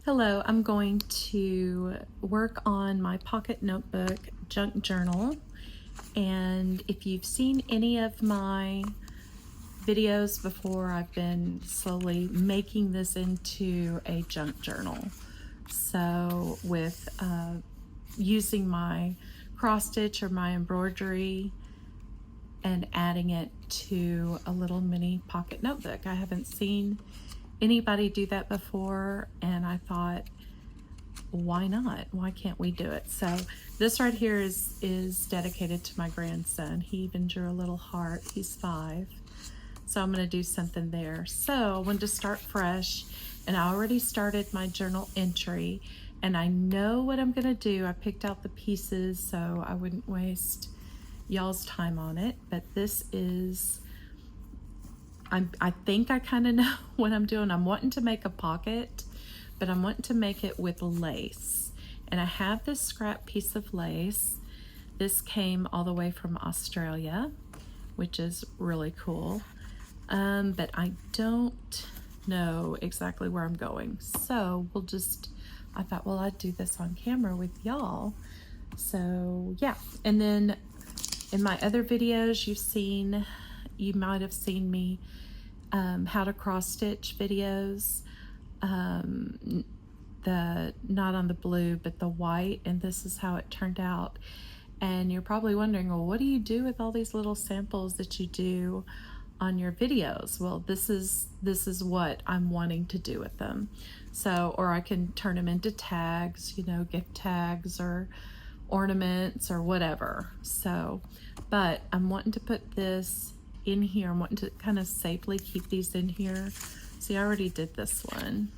Hello, I'm going to work on my pocket notebook junk journal, and if you've seen any of my videos before, I've been slowly making this into a junk journal. So with using my cross stitch or my embroidery and adding it to a little mini pocket notebook. I haven't seen anybody do that before, and I thought, why not? Why can't we do it? So this right here is dedicated to my grandson. He even drew a little heart. He's 5. So I'm going to do something there. So I wanted to start fresh, and I already started my journal entry, and I know what I'm going to do. I picked out the pieces so I wouldn't waste y'all's time on it, but this is, I think I kind of know what I'm doing. I'm wanting to make a pocket, but I'm wanting to make it with lace. And I have this scrap piece of lace. This came all the way from Australia, which is really cool. But I don't know exactly where I'm going. So I thought, well, I'd do this on camera with y'all. So yeah, and then in my other videos you might have seen me how to cross stitch videos, not on the blue but the white, and this is how it turned out. And you're probably wondering, well, what do you do with all these little samples that you do on your videos? Well, this is what I'm wanting to do with them. So, or I can turn them into tags, you know, gift tags or ornaments or whatever. So, but I'm wanting to put this in here. I'm wanting to kind of safely keep these in here. See, I already did this one,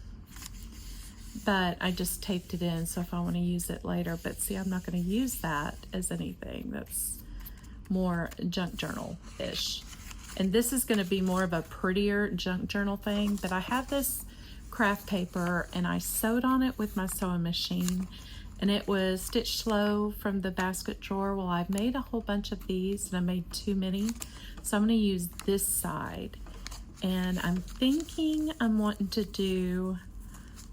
but I just taped it in so if I want to use it later. But see, I'm not going to use that as anything. That's more junk journal-ish. And this is going to be more of a prettier junk journal thing, but I have this craft paper and I sewed on it with my sewing machine, and it was Stitch Slow from the basket drawer. Well, I've made a whole bunch of these and I made too many, so I'm going to use this side. And I'm thinking I'm wanting to do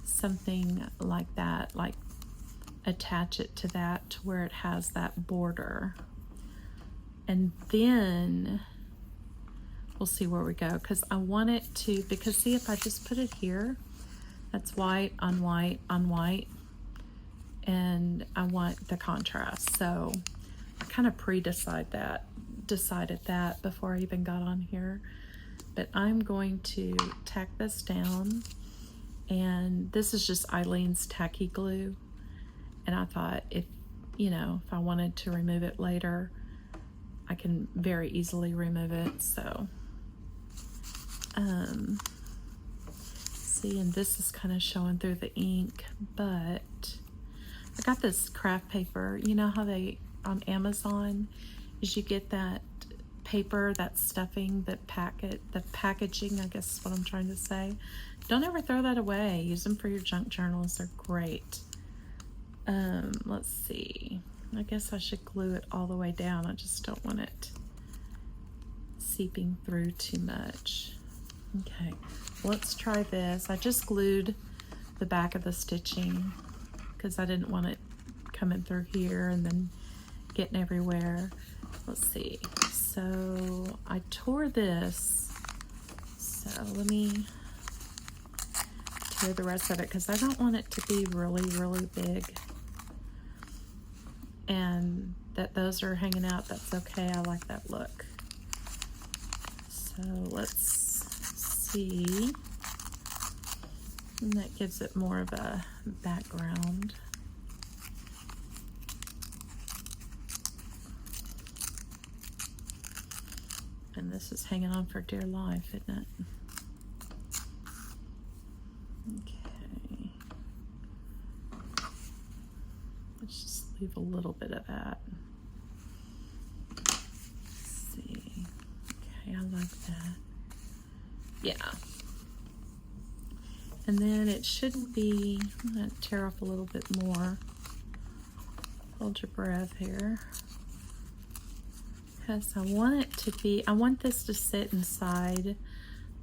something like that, like attach it to that to where it has that border. And then we'll see where we go, because I want it to, because see, if I just put it here, that's white on white on white, and I want the contrast. So I kind of decided that before I even got on here. But I'm going to tack this down, and this is just Eileen's tacky glue, and I thought, if I wanted to remove it later, I can very easily remove it. So see, and this is kind of showing through the ink, but I got this craft paper. You know how they on Amazon is you get that paper, that stuffing, the packaging, I guess is what I'm trying to say. Don't ever throw that away. Use them for your junk journals. They're great. Let's see. I guess I should glue it all the way down. I just don't want it seeping through too much. Okay, let's try this. I just glued the back of the stitching because I didn't want it coming through here and then getting everywhere. Let's see. So I tore this. So let me tear the rest of it because I don't want it to be really, really big. And that those are hanging out, that's okay. I like that look. So let's see. And that gives it more of a background. And this is hanging on for dear life, isn't it? Okay. Let's just leave a little bit of that. Let's see. Okay, I like that. Yeah. And then it shouldn't be, I'm going to tear off a little bit more. Hold your breath here. Because I want it to be, I want this to sit inside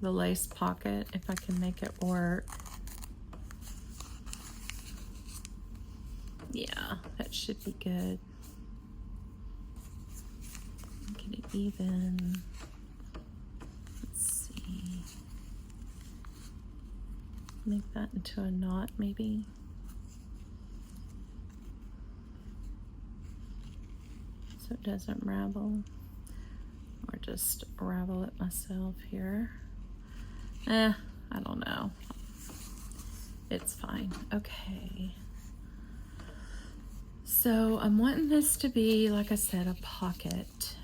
the lace pocket if I can make it work. Yeah, that should be good. Get it even. Let's see. Make that into a knot maybe. So it doesn't ravel. Or just ravel it myself here. I don't know. It's fine. Okay. So I'm wanting this to be, like I said, a pocket.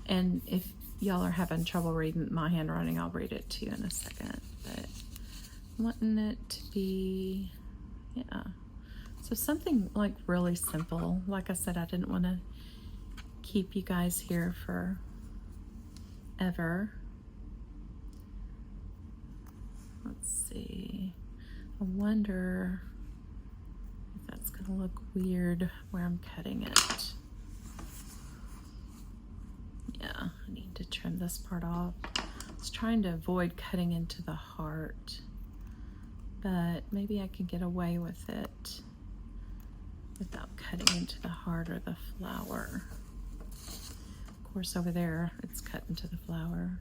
And if y'all are having trouble reading my handwriting, I'll read it to you in a second. But I'm wanting it to be, yeah. So something like really simple. Like I said, I didn't want to keep you guys here for ever. Let's see. I wonder if that's going to look weird where I'm cutting it. Yeah, I need to trim this part off. I was trying to avoid cutting into the heart, but maybe I can get away with it without cutting into the heart or the flower. Of course, over there, it's cut into the flower.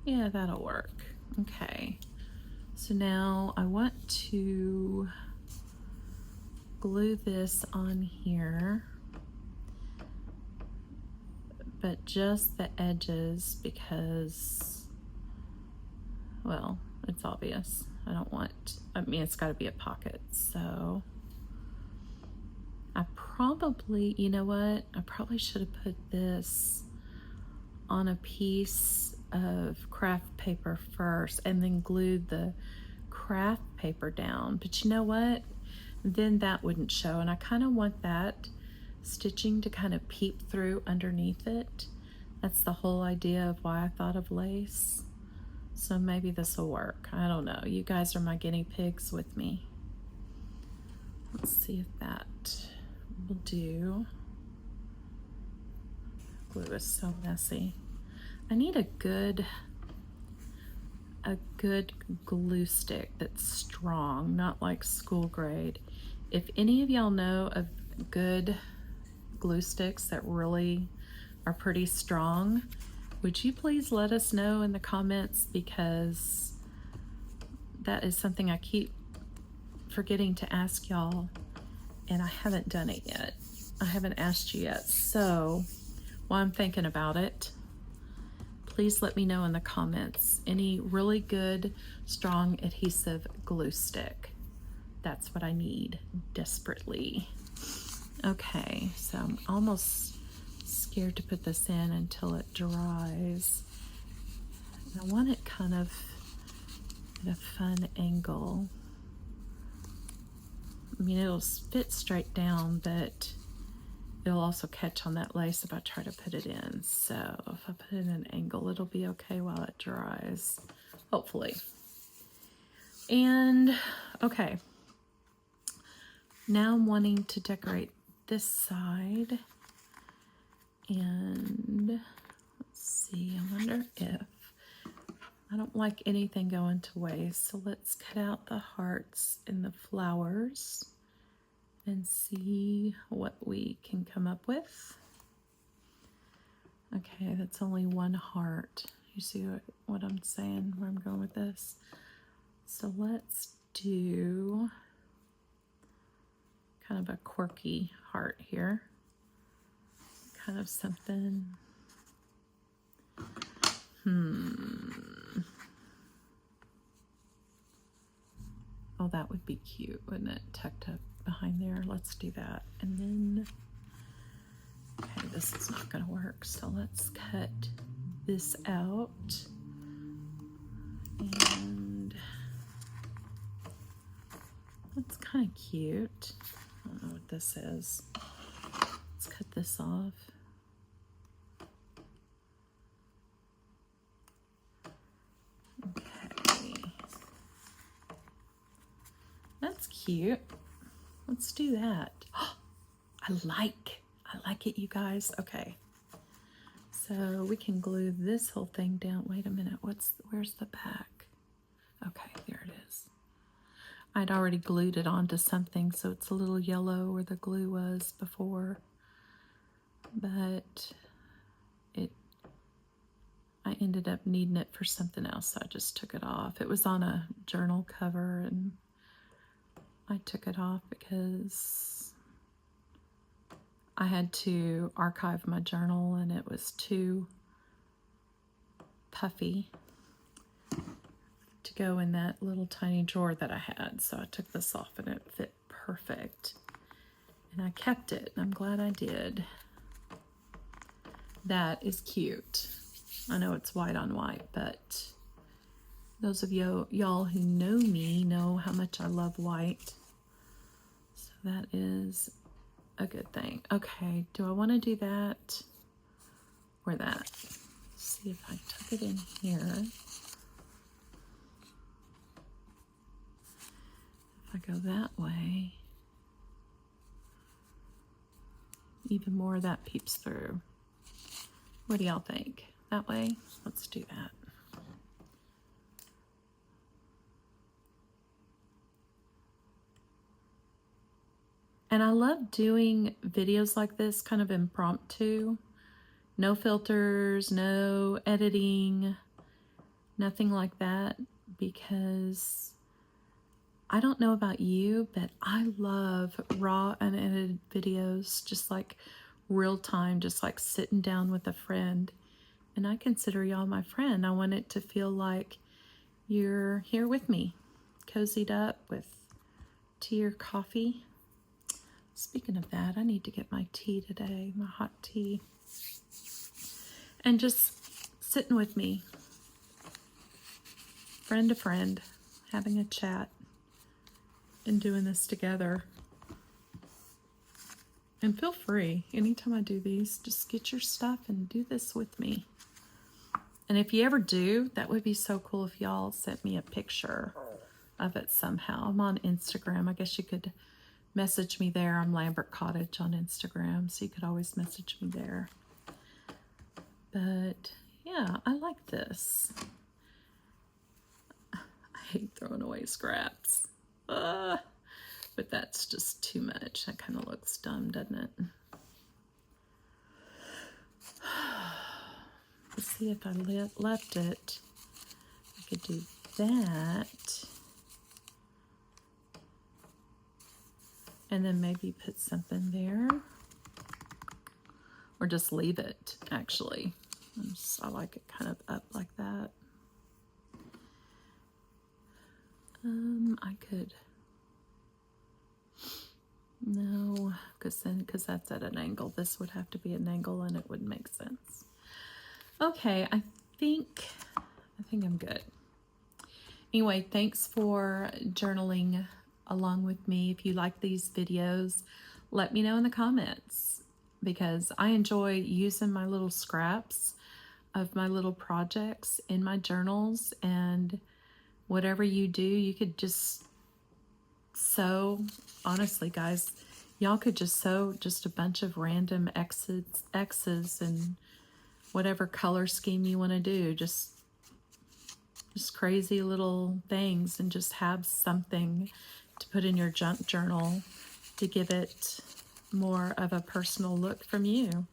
Yeah, that'll work. Okay. So now I want to glue this on here, but just the edges because, well, it's obvious. I mean, it's got to be a pocket. So I probably, you know what? I probably should have put this on a piece of craft paper first and then glued the craft paper down. But you know what? Then that wouldn't show. And I kind of want that stitching to kind of peep through underneath it. That's the whole idea of why I thought of lace. So maybe this will work. I don't know. You guys are my guinea pigs with me. Let's see if that will do. Glue is so messy. I need a good glue stick that's strong, not like school grade. If any of y'all know of good glue sticks that really are pretty strong, would you please let us know in the comments, because that is something I keep forgetting to ask y'all, and I haven't done it yet. I haven't asked you yet. So while I'm thinking about it, please let me know in the comments any really good, strong, adhesive glue stick. That's what I need desperately. Okay, so I'm almost scared to put this in until it dries. And I want it kind of at a fun angle. I mean, it'll fit straight down, but it'll also catch on that lace if I try to put it in. So if I put it in an angle, it'll be okay while it dries, hopefully. And okay, now I'm wanting to decorate this side. And let's see, I wonder if, I don't like anything going to waste, so let's cut out the hearts and the flowers and see what we can come up with. Okay, that's only one heart. You see what I'm saying, where I'm going with this? So let's do kind of a quirky heart here. Kind of something, oh, that would be cute, wouldn't it? Tucked up behind there. Let's do that. And then, okay, this is not going to work. So let's cut this out. And that's kind of cute. I don't know what this is. Let's cut this off. Okay. That's cute. Let's do that. Oh, I like it, you guys. Okay. So we can glue this whole thing down. Wait a minute. Where's the back? Okay, there it is. I'd already glued it onto something, so it's a little yellow where the glue was before. But I ended up needing it for something else, so I just took it off. It was on a journal cover, and I took it off because I had to archive my journal, and it was too puffy to go in that little tiny drawer that I had. So I took this off, and it fit perfect. And I kept it, and I'm glad I did. That is cute. I know it's white on white, but those of y'all who know me know how much I love white. So that is a good thing. Okay, do I want to do that or that? Let's see if I tuck it in here. If I go that way, even more of that peeps through. What do y'all think? That way? Let's do that. And I love doing videos like this, kind of impromptu. No filters, no editing, nothing like that, because I don't know about you, but I love raw, unedited videos, just like real time, just like sitting down with a friend. And I consider y'all my friend. I want it to feel like you're here with me, cozied up with tea or coffee. Speaking of that, I need to get my tea today, my hot tea. And just sitting with me, friend to friend, having a chat and doing this together. And feel free, anytime I do these, just get your stuff and do this with me. And if you ever do, that would be so cool if y'all sent me a picture of it somehow. I'm on Instagram. I guess you could message me there. I'm Lambert Cottage on Instagram, so you could always message me there. But yeah, I like this. I hate throwing away scraps. But that's just too much. That kind of looks dumb, doesn't it? Let's see if I left it. I could do that. And then maybe put something there. Or just leave it, actually. I like it kind of up like that. I could... No, because that's at an angle. This would have to be an angle, and it wouldn't make sense. Okay, I think I'm good. Anyway, thanks for journaling along with me. If you like these videos, let me know in the comments, because I enjoy using my little scraps of my little projects in my journals. And whatever you do, you could just sew. Honestly, guys, y'all could just sew just a bunch of random X's and whatever color scheme you want to do. Just crazy little things, and just have something to put in your junk journal to give it more of a personal look from you.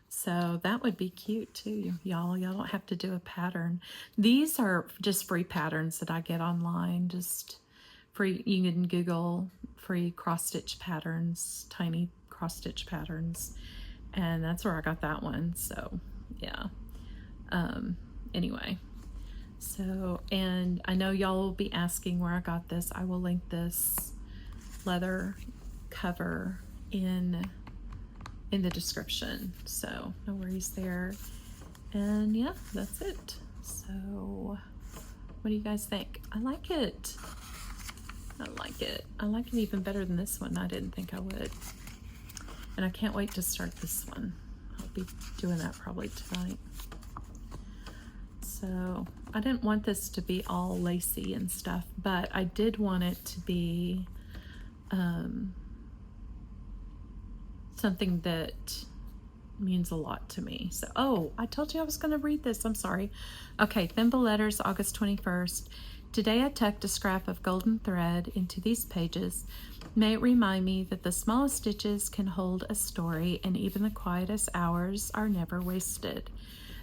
So that would be cute too, y'all. Y'all don't have to do a pattern. These are just free patterns that I get online, just free. You can Google free cross-stitch patterns, tiny cross-stitch patterns, and that's where I got that one. So yeah. Anyway, so, and I know y'all will be asking where I got this. I will link this leather cover in the description, so no worries there. And yeah, that's it. So what do you guys think? I like it. I like it. I like it even better than this one. I didn't think I would. And I can't wait to start this one. I'll be doing that probably tonight. So I didn't want this to be all lacy and stuff, but I did want it to be something that means a lot to me. So, oh, I told you I was going to read this. I'm sorry. Okay, Thimble Letters, August 21st. Today I tucked a scrap of golden thread into these pages. May it remind me that the smallest stitches can hold a story, and even the quietest hours are never wasted.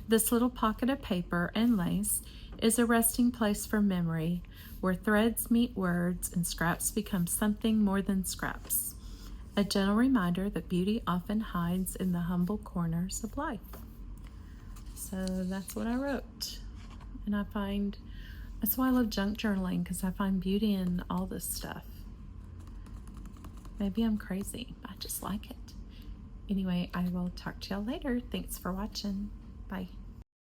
This little pocket of paper and lace is a resting place for memory, where threads meet words and scraps become something more than scraps. A gentle reminder that beauty often hides in the humble corners of life. So that's what I wrote. And that's why I love junk journaling, because I find beauty in all this stuff. Maybe I'm crazy, but I just like it. Anyway, I will talk to y'all later. Thanks for watching. Bye.